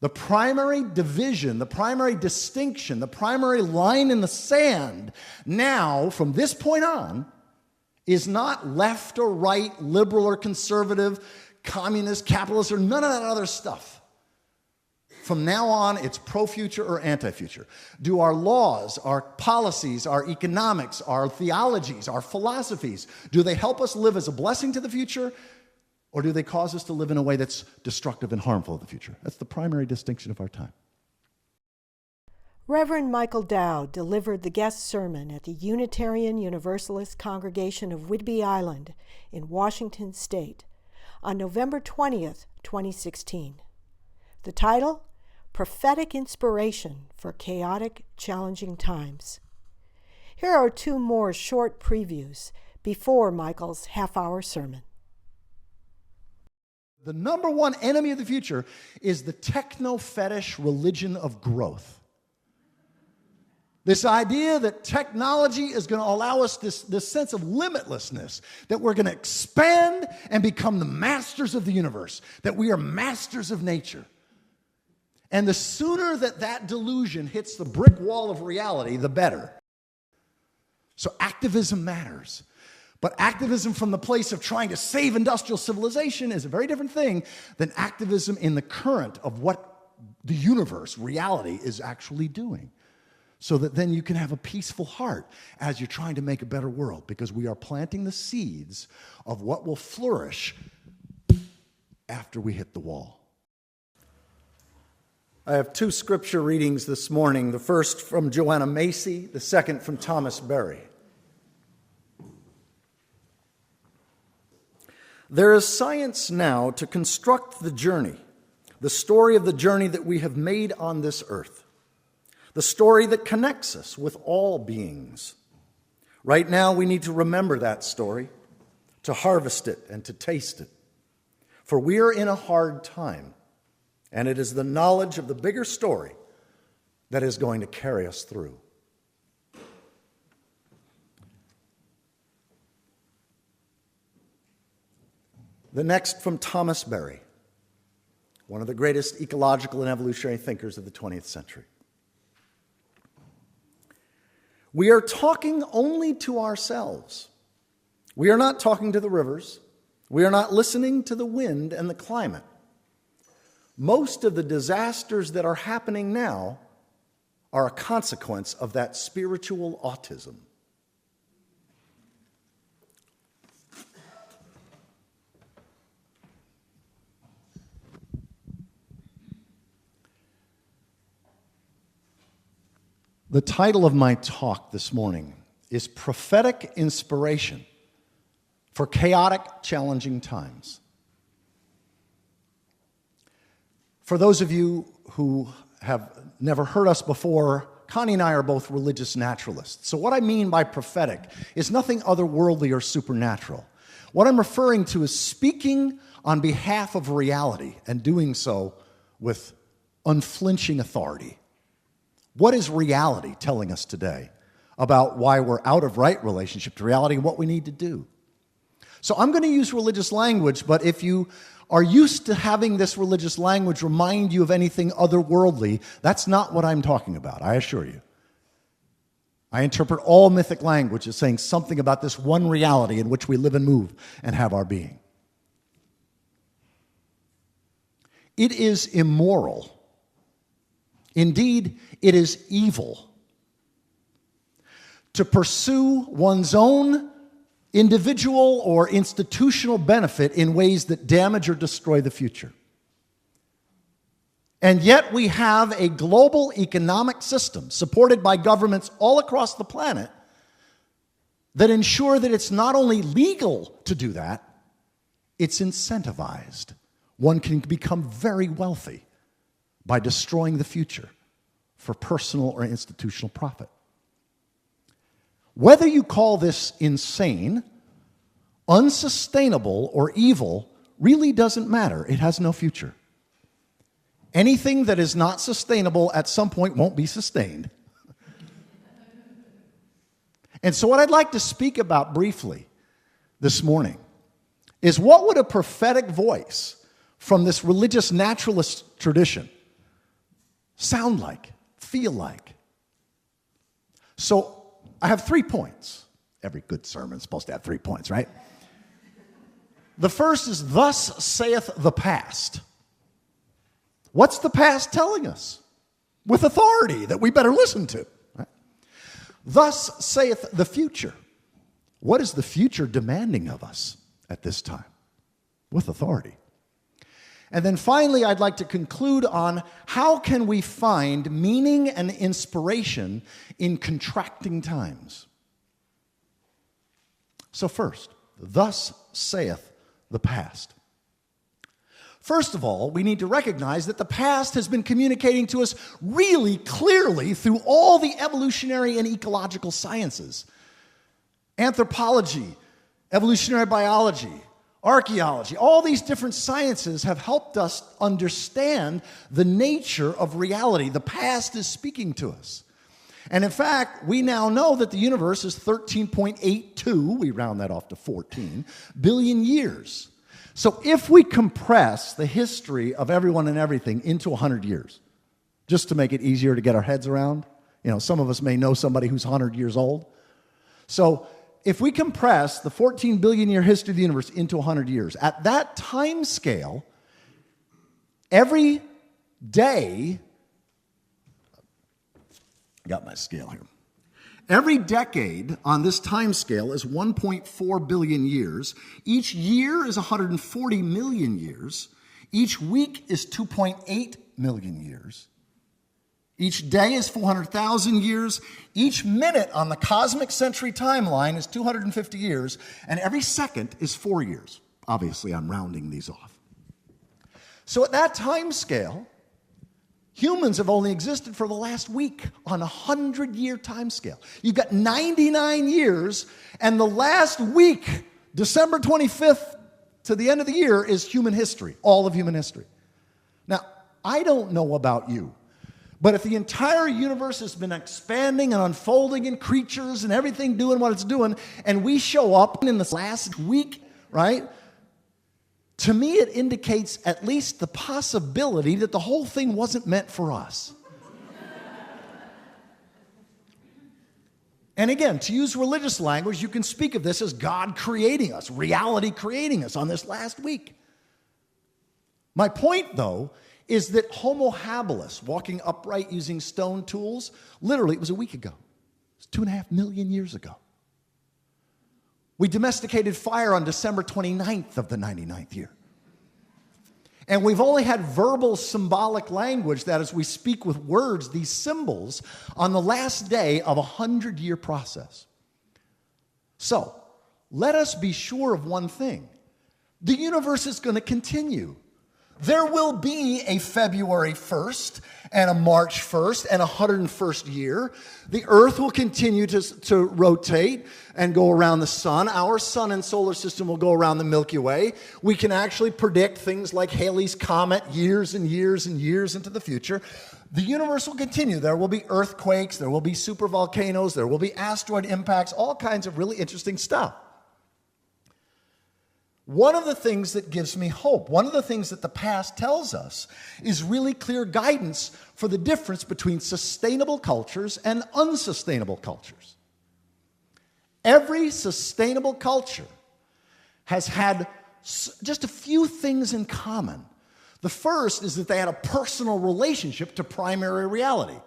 The primary division, the primary distinction, the primary line in the sand now, from this point on, is not left or right, liberal or conservative, communist, capitalist, or none of that other stuff. From now on, it's pro-future or anti-future. Do our laws, our policies, our economics, our theologies, our philosophies, do they help us live as a blessing to the future? Or do they cause us to live in a way that's destructive and harmful in the future? That's the primary distinction of our time. Reverend Michael Dowd delivered the guest sermon at the Unitarian Universalist Congregation of Whidbey Island in Washington State on November 20th, 2016. The title, Prophetic Inspiration for Chaotic, Challenging Times. Here are two more short previews before Michael's half-hour sermon. The number one enemy of the future is the techno-fetish religion of growth. This idea that technology is going to allow us this sense of limitlessness, that we're going to expand and become the masters of the universe, that we are masters of nature. And the sooner that delusion hits the brick wall of reality, the better. So activism matters. But activism from the place of trying to save industrial civilization is a very different thing than activism in the current of what the universe, reality, is actually doing. So that then you can have a peaceful heart as you're trying to make a better world, because we are planting the seeds of what will flourish after we hit the wall. I have two scripture readings this morning, the first from Joanna Macy, the second from Thomas Berry. There is science now to construct the journey, the story of the journey that we have made on this earth, the story that connects us with all beings. Right now, we need to remember that story, to harvest it and to taste it. For we are in a hard time, and it is the knowledge of the bigger story that is going to carry us through. The next from Thomas Berry, one of the greatest ecological and evolutionary thinkers of the 20th century. We are talking only to ourselves. We are not talking to the rivers. We are not listening to the wind and the climate. Most of the disasters that are happening now are a consequence of that spiritual autism. The title of my talk this morning is Prophetic Inspiration for Chaotic, Challenging Times. For those of you who have never heard us before, Connie and I are both religious naturalists. So what I mean by prophetic is nothing otherworldly or supernatural. What I'm referring to is speaking on behalf of reality and doing so with unflinching authority. What is reality telling us today about why we're out of right relationship to reality and what we need to do? So I'm going to use religious language, but if you are used to having this religious language remind you of anything otherworldly, that's not what I'm talking about, I assure you. I interpret all mythic language as saying something about this one reality in which we live and move and have our being. It is immoral. Indeed, it is evil to pursue one's own individual or institutional benefit in ways that damage or destroy the future. And yet we have a global economic system supported by governments all across the planet that ensure that it's not only legal to do that, it's incentivized. One can become very wealthy by destroying the future for personal or institutional profit. Whether you call this insane, unsustainable, or evil really doesn't matter. It has no future. Anything that is not sustainable at some point won't be sustained. And so what I'd like to speak about briefly this morning is what would a prophetic voice from this religious naturalist tradition sound like, feel like? So I have 3 points. Every good sermon is supposed to have 3 points, right? The first is, thus saith the past. What's the past telling us? With authority that we better listen to. Right? Thus saith the future. What is the future demanding of us at this time? With authority. And then finally, I'd like to conclude on how can we find meaning and inspiration in contracting times. So first, thus saith the past. First of all, we need to recognize that the past has been communicating to us really clearly through all the evolutionary and ecological sciences. Anthropology, evolutionary biology, archaeology, all these different sciences have helped us understand the nature of reality. The past is speaking to us. And in fact, we now know that the universe is 13.82, we round that off to 14, billion years. So if we compress the history of everyone and everything into 100 years, just to make it easier to get our heads around, some of us may know somebody who's 100 years old. So if we compress the 14 billion year history of the universe into 100 years, at that time scale, every day, I got my scale here. Every decade on this time scale is 1.4 billion years. Each year is 140 million years. Each week is 2.8 million years. Each day is 400,000 years. Each minute on the cosmic century timeline is 250 years. And every second is 4 years. Obviously, I'm rounding these off. So at that time scale, humans have only existed for the last week on a 100-year time scale. You've got 99 years, and the last week, December 25th to the end of the year, is human history, all of human history. Now, I don't know about you, but if the entire universe has been expanding and unfolding and creatures and everything doing what it's doing, and we show up in this last week, right? To me, it indicates at least the possibility that the whole thing wasn't meant for us. And again, to use religious language, you can speak of this as God creating us, reality creating us on this last week. My point, though, is that Homo habilis, walking upright using stone tools, literally, it was a week ago. It was 2.5 million years ago. We domesticated fire on December 29th of the 99th year. And we've only had verbal symbolic language, that is, we speak with words, these symbols, on the last day of a 100-year process. So, let us be sure of one thing. The universe is going to continue. There will be a February 1st and a March 1st and a 101st year. The Earth will continue to rotate and go around the sun. Our sun and solar system will go around the Milky Way. We can actually predict things like Halley's Comet years and years and years into the future. The universe will continue. There will be earthquakes. There will be supervolcanoes. There will be asteroid impacts, all kinds of really interesting stuff. One of the things that gives me hope, one of the things that the past tells us, is really clear guidance for the difference between sustainable cultures and unsustainable cultures. Every sustainable culture has had just a few things in common. The first is that they had a personal relationship to primary reality.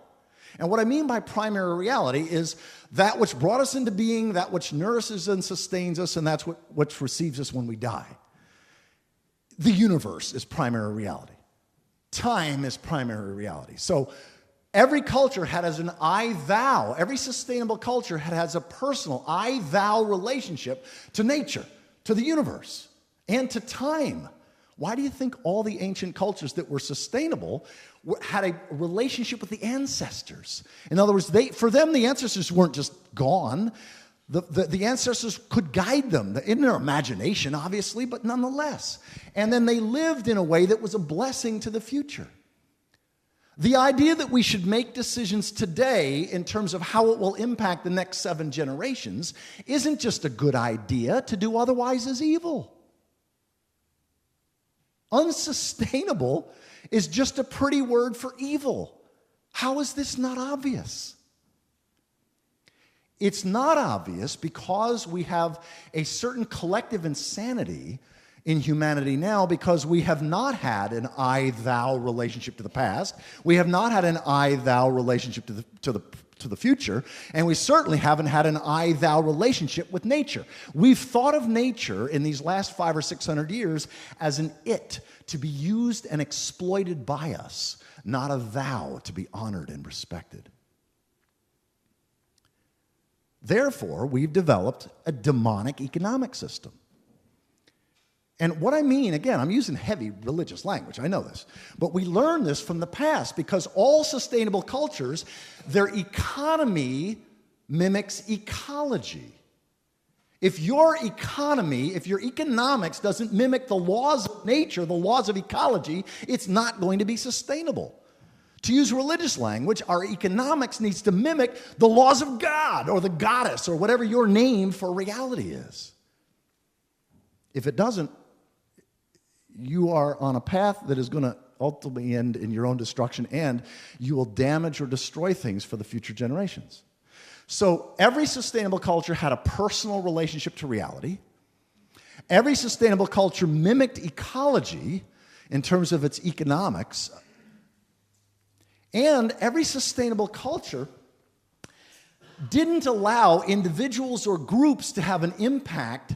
And what I mean by primary reality is that which brought us into being, that which nourishes and sustains us, and that's what receives us when we die. The universe is primary reality. Time is primary reality. So every culture had as an I-thou. Every sustainable culture has a personal I-thou relationship to nature, to the universe, and to time. Why do you think all the ancient cultures that were sustainable had a relationship with the ancestors? In other words, for them, the ancestors weren't just gone. The ancestors could guide them in their imagination, obviously, but nonetheless. And then they lived in a way that was a blessing to the future. The idea that we should make decisions today in terms of how it will impact the next 7 generations isn't just a good idea. To do otherwise is evil. Unsustainable is just a pretty word for evil. How is this not obvious? It's not obvious because we have a certain collective insanity in humanity now, because we have not had an I-thou relationship to the past. We have not had an I-thou relationship to the future, and we certainly haven't had an I-thou relationship with nature. We've thought of nature in these last 500 or 600 years as an it to be used and exploited by us, not a thou to be honored and respected. Therefore, we've developed a demonic economic system. And what I mean, again, I'm using heavy religious language, I know this, but we learn this from the past because all sustainable cultures, their economy mimics ecology. If your economy, if your economics doesn't mimic the laws of nature, the laws of ecology, it's not going to be sustainable. To use religious language, our economics needs to mimic the laws of God or the goddess or whatever your name for reality is. If it doesn't, you are on a path that is going to ultimately end in your own destruction, and you will damage or destroy things for the future generations. So every sustainable culture had a personal relationship to reality. Every sustainable culture mimicked ecology in terms of its economics. And every sustainable culture didn't allow individuals or groups to have an impact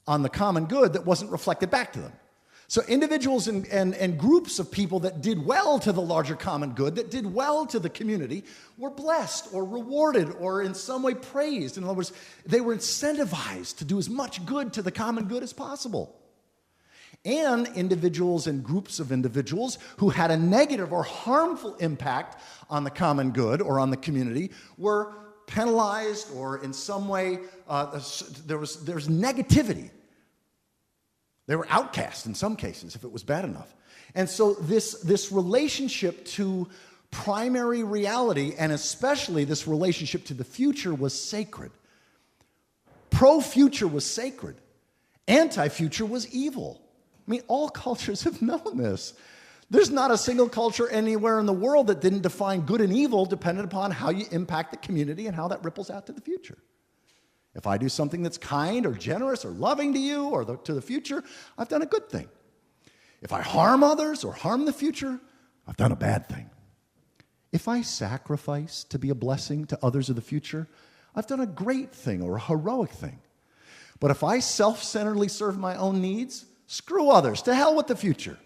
on the common good that wasn't reflected back to them. So individuals and groups of people that did well to the larger common good, that did well to the community, were blessed or rewarded or in some way praised. In other words, they were incentivized to do as much good to the common good as possible. And individuals and groups of individuals who had a negative or harmful impact on the common good or on the community were penalized, or in some way there's negativity. They were outcast in some cases if it was bad enough. And so this relationship to primary reality, and especially this relationship to the future, was sacred. Pro-future was sacred. Anti-future was evil. I mean, all cultures have known this. There's not a single culture anywhere in the world that didn't define good and evil dependent upon how you impact the community and how that ripples out to the future. If I do something that's kind or generous or loving to you or to the future, I've done a good thing. If I harm others or harm the future, I've done a bad thing. If I sacrifice to be a blessing to others of the future, I've done a great thing or a heroic thing. But if I self-centeredly serve my own needs, screw others, to hell with the future,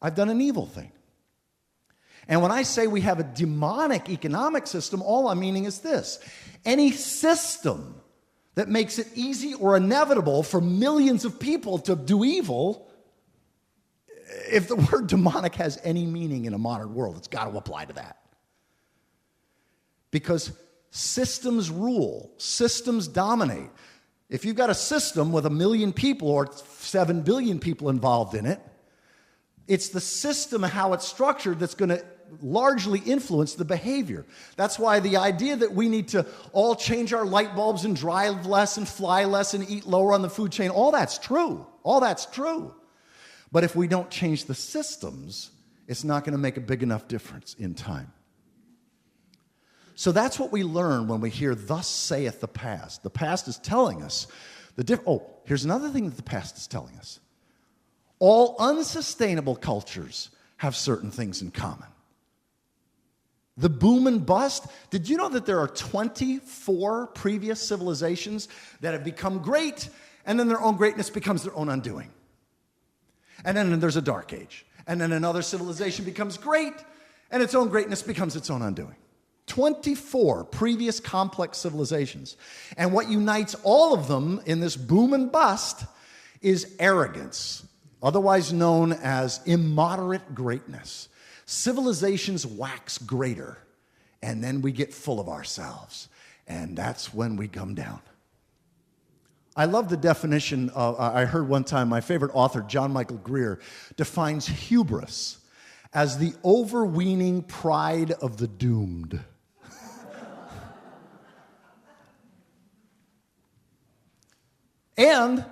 I've done an evil thing. And when I say we have a demonic economic system, all I'm meaning is this: any system that makes it easy or inevitable for millions of people to do evil, if the word demonic has any meaning in a modern world, it's got to apply to that. Because systems rule, systems dominate. If you've got a system with 1 million people or 7 billion people involved in it, it's the system, how it's structured, that's going to largely influence the behavior. That's why the idea that we need to all change our light bulbs and drive less and fly less and eat lower on the food chain, all that's true. All that's true. But if we don't change the systems, it's not going to make a big enough difference in time. So that's what we learn when we hear, "Thus saith the past." The past is telling us here's another thing that the past is telling us. All unsustainable cultures have certain things in common. The boom and bust. Did you know that there are 24 previous civilizations that have become great, and then their own greatness becomes their own undoing? And then there's a dark age. And then another civilization becomes great, and its own greatness becomes its own undoing. 24 previous complex civilizations. And what unites all of them in this boom and bust is arrogance, otherwise known as immoderate greatness. Civilizations wax greater, and then we get full of ourselves, and that's when we come down. I love the definition I heard one time, my favorite author, John Michael Greer, defines hubris as the overweening pride of the doomed. And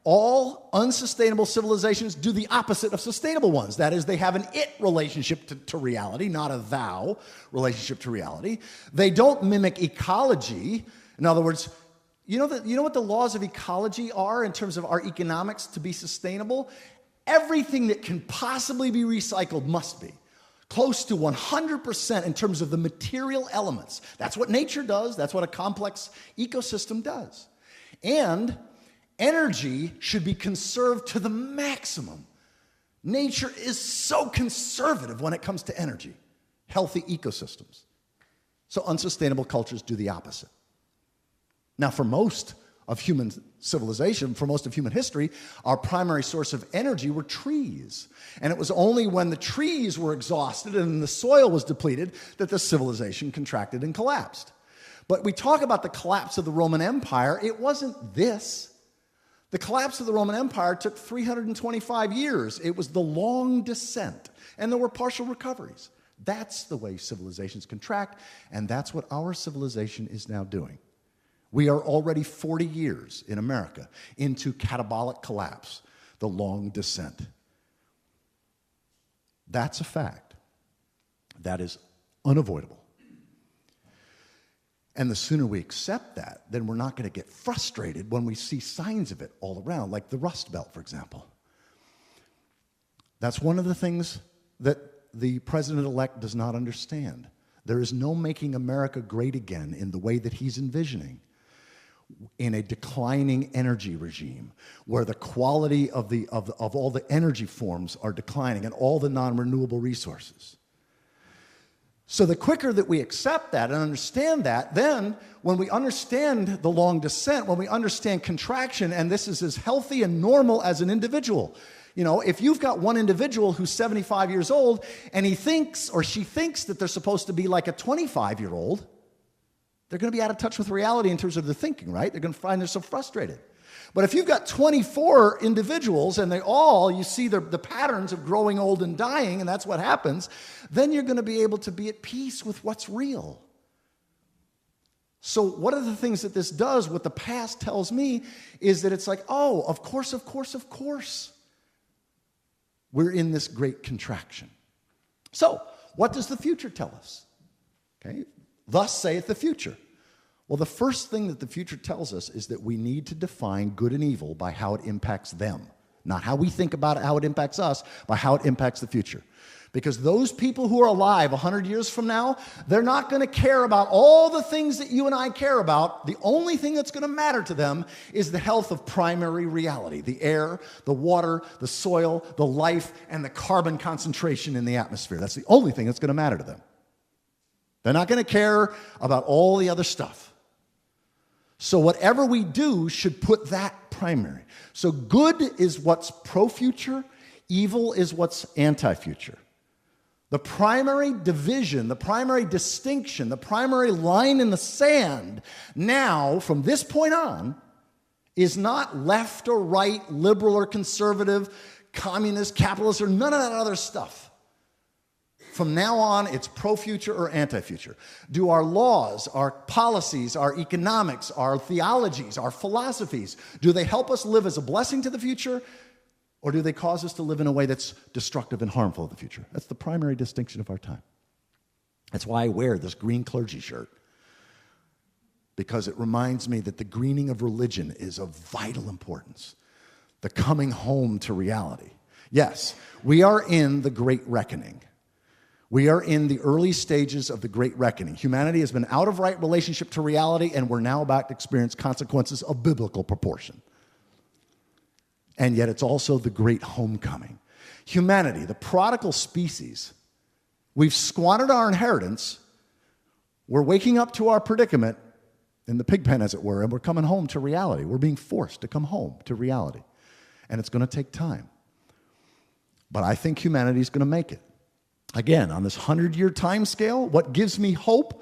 All unsustainable civilizations do the opposite of sustainable ones. That is, they have an it relationship to reality, not a thou relationship to reality. They don't mimic ecology. In other words, you know what the laws of ecology are in terms of our economics to be sustainable? Everything that can possibly be recycled must be. Close to 100% in terms of the material elements. That's what nature does. That's what a complex ecosystem does. And energy should be conserved to the maximum. Nature is so conservative when it comes to energy. Healthy ecosystems. So unsustainable cultures do the opposite. Now, for most of human civilization, for most of human history, our primary source of energy were trees. And it was only when the trees were exhausted and the soil was depleted that the civilization contracted and collapsed. But we talk about the collapse of the Roman Empire. It wasn't this. The collapse of the Roman Empire took 325 years. It was the long descent, and there were partial recoveries. That's the way civilizations contract, and that's what our civilization is now doing. We are already 40 years in America into catabolic collapse, the long descent. That's a fact. That is unavoidable. And the sooner we accept that, then we're not going to get frustrated when we see signs of it all around, like the Rust Belt, for example. That's one of the things that the president-elect does not understand. There is no making America great again in the way that he's envisioning, in a declining energy regime, where the quality of all the energy forms are declining and all the non-renewable resources. So the quicker that we accept that and understand that, then when we understand the long descent, when we understand contraction, and this is as healthy and normal as an individual. You know, if you've got one individual who's 75 years old and he thinks or she thinks that they're supposed to be like a 25-year-old, they're going to be out of touch with reality in terms of their thinking, right? They're going to find themselves frustrated. But if you've got 24 individuals and you see the patterns of growing old and dying, and that's what happens, then you're going to be able to be at peace with what's real. So one of the things that this does, what the past tells me, is that it's like, oh, of course, we're in this great contraction. So what does the future tell us? Okay, thus saith the future. Well, the first thing that the future tells us is that we need to define good and evil by how it impacts them. Not how we think about it, how it impacts us, but how it impacts the future. Because those people who are alive 100 years from now, they're not going to care about all the things that you and I care about. The only thing that's going to matter to them is the health of primary reality. The air, the water, the soil, the life, and the carbon concentration in the atmosphere. That's the only thing that's going to matter to them. They're not going to care about all the other stuff. So whatever we do should put that primary. So good is what's pro-future, evil is what's anti-future. The primary division, the primary distinction, the primary line in the sand now, from this point on, is not left or right, liberal or conservative, communist, capitalist, or none of that other stuff. From now on, it's pro-future or anti-future. Do our laws, our policies, our economics, our theologies, our philosophies, do they help us live as a blessing to the future, or do they cause us to live in a way that's destructive and harmful to the future? That's the primary distinction of our time. That's why I wear this green clergy shirt, because it reminds me that the greening of religion is of vital importance. The coming home to reality. Yes, we are in the great reckoning. We are in the early stages of the Great Reckoning. Humanity has been out of right relationship to reality, and we're now about to experience consequences of biblical proportion. And yet it's also the great homecoming. Humanity, the prodigal species, we've squandered our inheritance. We're waking up to our predicament in the pig pen, as it were, and we're coming home to reality. We're being forced to come home to reality. And it's going to take time. But I think humanity is going to make it. Again, on this 100-year time scale, what gives me hope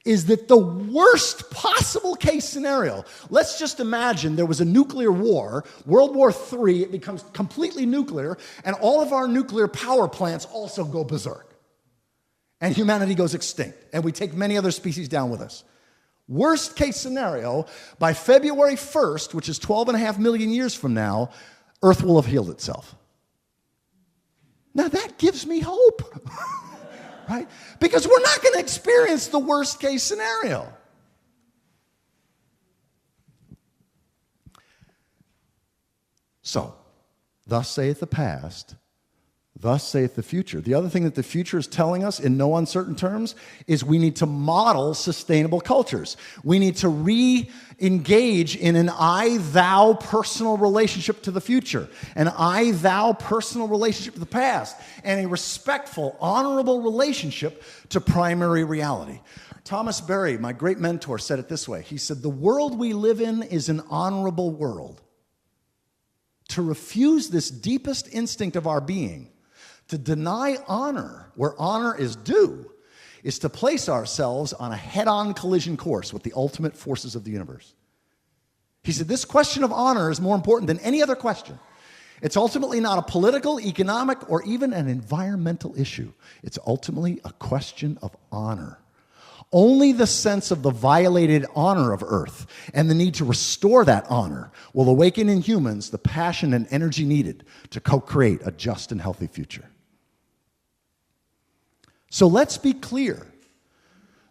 is that the worst possible case scenario, let's just imagine there was a nuclear war, World War III, it becomes completely nuclear, and all of our nuclear power plants also go berserk. And humanity goes extinct, and we take many other species down with us. Worst case scenario, by February 1st, which is 12.5 million years from now, Earth will have healed itself. Now that gives me hope, right? Because we're not going to experience the worst case scenario. So, thus saith the past, thus saith the future. The other thing that the future is telling us in no uncertain terms is we need to model sustainable cultures. We need to re-engage in an I-thou personal relationship to the future, an I-thou personal relationship to the past, and a respectful, honorable relationship to primary reality. Thomas Berry, my great mentor, said it this way. He said, "The world we live in is an honorable world. To refuse this deepest instinct of our being, to deny honor where honor is due, is to place ourselves on a head-on collision course with the ultimate forces of the universe." He said, this question of honor is more important than any other question. It's ultimately not a political, economic, or even an environmental issue. It's ultimately a question of honor. Only the sense of the violated honor of Earth and the need to restore that honor will awaken in humans the passion and energy needed to co-create a just and healthy future. So let's be clear.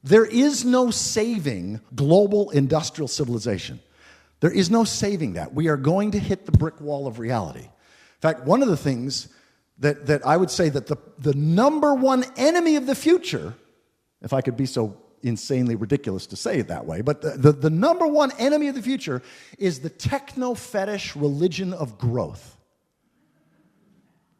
There is no saving global industrial civilization. There is no saving that. We are going to hit the brick wall of reality. In fact, one of the things that I would say that the number one enemy of the future, if I could be so insanely ridiculous to say it that way, but the number one enemy of the future is the techno-fetish religion of growth.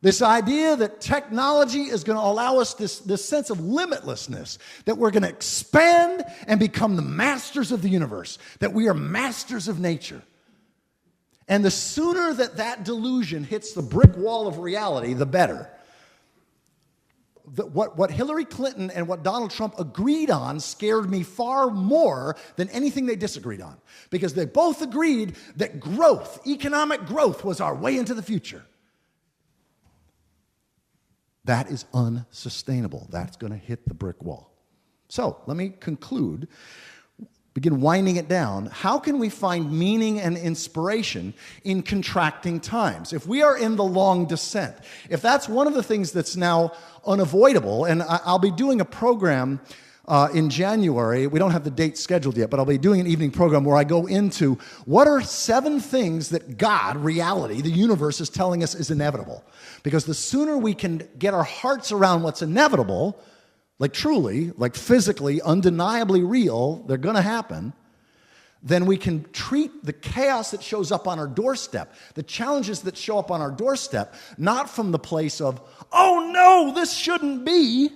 This idea that technology is going to allow us this sense of limitlessness, that we're going to expand and become the masters of the universe, that we are masters of nature. And the sooner that delusion hits the brick wall of reality, the better. What Hillary Clinton and what Donald Trump agreed on scared me far more than anything they disagreed on. Because they both agreed that growth, economic growth, was our way into the future. That is unsustainable. That's going to hit the brick wall. So, let me conclude, begin winding it down. How can we find meaning and inspiration in contracting times? If we are in the long descent, if that's one of the things that's now unavoidable, and I'll be doing a program in January. We don't have the date scheduled yet, but I'll be doing an evening program where I go into what are 7 things that God, reality, the universe is telling us is inevitable. Because the sooner we can get our hearts around what's inevitable, like truly, like physically, undeniably real, they're going to happen, then we can treat the chaos that shows up on our doorstep, the challenges that show up on our doorstep, not from the place of, oh no, this shouldn't be,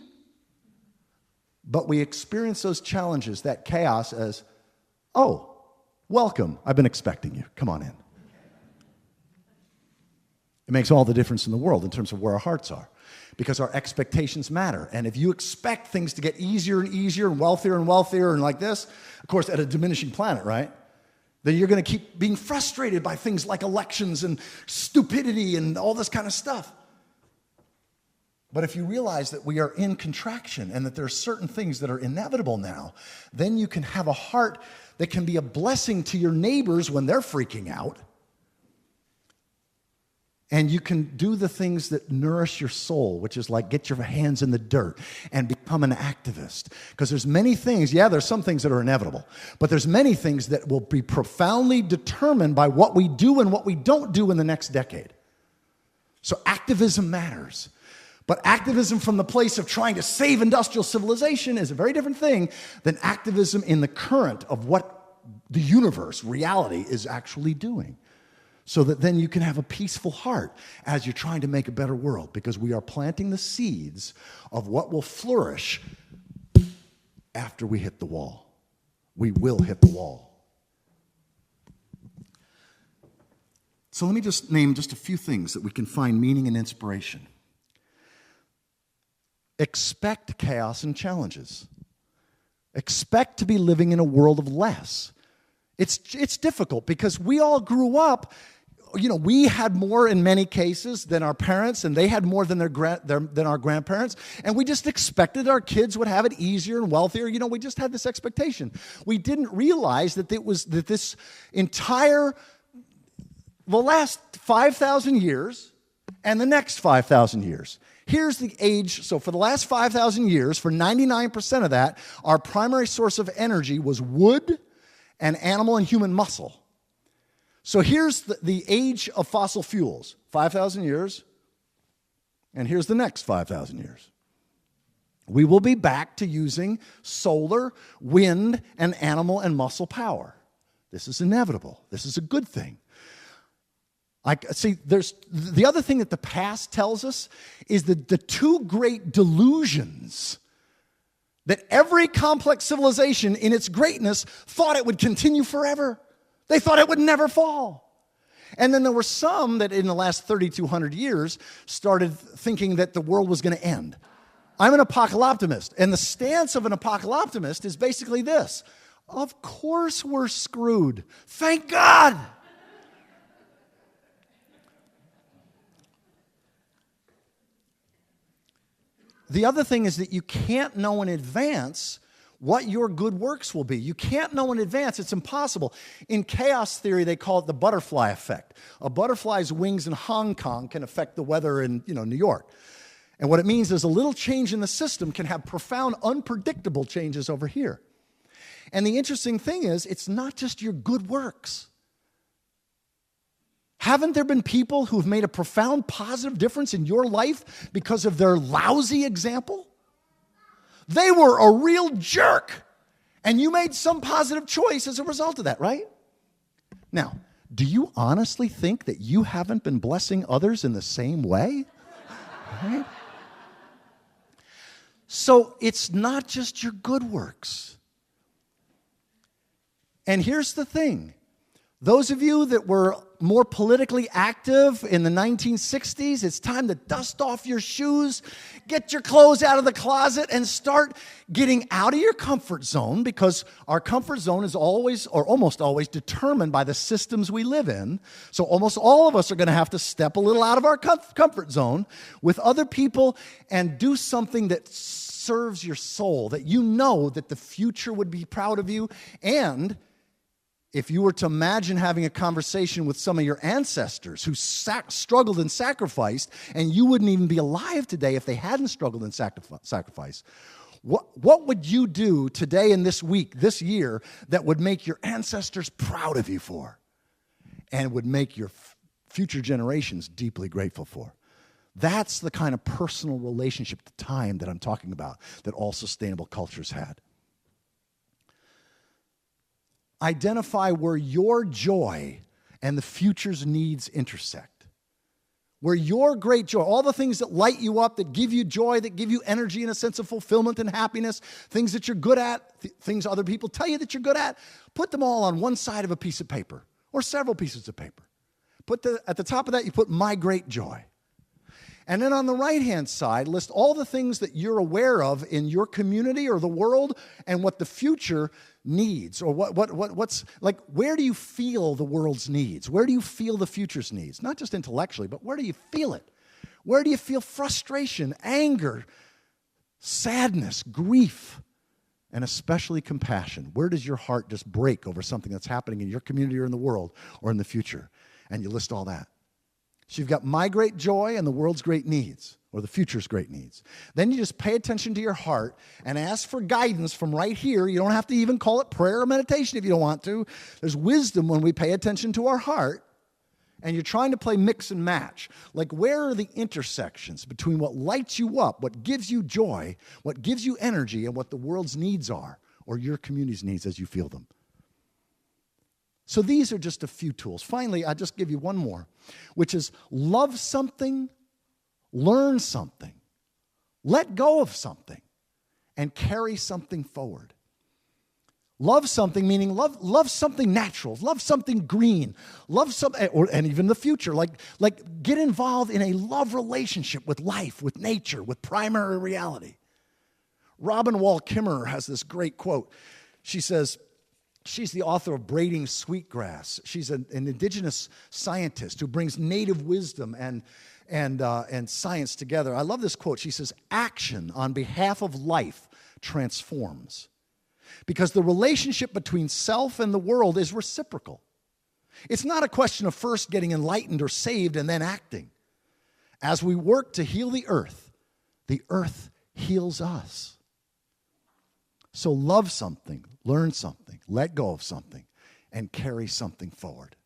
but we experience those challenges, that chaos as, oh, welcome, I've been expecting you, come on in. It makes all the difference in the world in terms of where our hearts are. Because our expectations matter. And if you expect things to get easier and easier and wealthier and like this, of course, at a diminishing planet, right? Then you're going to keep being frustrated by things like elections and stupidity and all this kind of stuff. But if you realize that we are in contraction and that there are certain things that are inevitable now, then you can have a heart that can be a blessing to your neighbors when they're freaking out. And you can do the things that nourish your soul, which is like get your hands in the dirt and become an activist. Because there's many things, there's some things that are inevitable, but there's many things that will be profoundly determined by what we do and what we don't do in the next decade. So activism matters. But activism from the place of trying to save industrial civilization is a very different thing than activism in the current of what the universe, reality, is actually doing. So that then you can have a peaceful heart as you're trying to make a better world, because we are planting the seeds of what will flourish after we hit the wall. We will hit the wall. So let me just name just a few things that we can find meaning and inspiration. Expect chaos and challenges. Expect to be living in a world of less. It's difficult because we all grew up we had more in many cases than our parents, and they had more than than our grandparents, and we just expected our kids would have it easier and wealthier. We just had this expectation. We didn't realize that this entire, the last 5,000 years and the next 5,000 years. Here's the age. So for the last 5,000 years, for 99% of that, our primary source of energy was wood and animal and human muscle. So here's the age of fossil fuels, 5,000 years, and here's the next 5,000 years. We will be back to using solar, wind, and animal and muscle power. This is inevitable. This is a good thing. There's the other thing that the past tells us is that the two great delusions that every complex civilization in its greatness thought it would continue forever. They thought it would never fall. And then there were some that in the last 3,200 years started thinking that the world was going to end. I'm an apocalyptimist, and the stance of an apocalyptimist is basically this: of course we're screwed. Thank God. The other thing is that you can't know in advance what your good works will be. You can't know in advance. It's impossible. In chaos theory, they call it the butterfly effect. A butterfly's wings in Hong Kong can affect the weather in New York. And what it means is a little change in the system can have profound, unpredictable changes over here. And the interesting thing is, it's not just your good works. Haven't there been people who've made a profound positive difference in your life because of their lousy example? They were a real jerk, and you made some positive choice as a result of that, right? Now, do you honestly think that you haven't been blessing others in the same way? Right? So it's not just your good works. And here's the thing. Those of you that were more politically active in the 1960s, it's time to dust off your shoes, get your clothes out of the closet, and start getting out of your comfort zone, because our comfort zone is always, or almost always, determined by the systems we live in. So almost all of us are going to have to step a little out of our comfort zone with other people and do something that serves your soul, that you know that the future would be proud of you. And if you were to imagine having a conversation with some of your ancestors who struggled and sacrificed, and you wouldn't even be alive today if they hadn't struggled and sacrificed, what would you do today and this week, this year, that would make your ancestors proud of you for, and would make your future generations deeply grateful for? That's the kind of personal relationship to time that I'm talking about that all sustainable cultures had. Identify where your joy and the future's needs intersect. Where your great joy, all the things that light you up, that give you joy, that give you energy and a sense of fulfillment and happiness, things that you're good at, things other people tell you that you're good at, put them all on one side of a piece of paper or several pieces of paper. At the top of that, you put my great joy. And then on the right-hand side, list all the things that you're aware of in your community or the world and what the future needs, or what's like, where do you feel the world's needs? Where do you feel the future's needs? Not just intellectually, but where do you feel it? Where do you feel frustration, anger, sadness, grief, and especially compassion? Where does your heart just break over something that's happening in your community or in the world or in the future? And you list all that. So you've got my great joy and the world's great needs, or the future's great needs. Then you just pay attention to your heart and ask for guidance from right here. You don't have to even call it prayer or meditation if you don't want to. There's wisdom when we pay attention to our heart, and you're trying to play mix and match. Like, where are the intersections between what lights you up, what gives you joy, what gives you energy, and what the world's needs are, or your community's needs as you feel them? So these are just a few tools. Finally, I'll just give you one more, which is love something, learn something, let go of something, and carry something forward. Love something, meaning love something natural, love something green, and even the future. Like get involved in a love relationship with life, with nature, with primary reality. Robin Wall Kimmerer has this great quote. She says, She's the author of Braiding Sweetgrass. She's an indigenous scientist who brings native wisdom and science together. I love this quote. She says, "Action on behalf of life transforms, because the relationship between self and the world is reciprocal. It's not a question of first getting enlightened or saved and then acting. As we work to heal the earth heals us." So love something, learn something, let go of something, and carry something forward.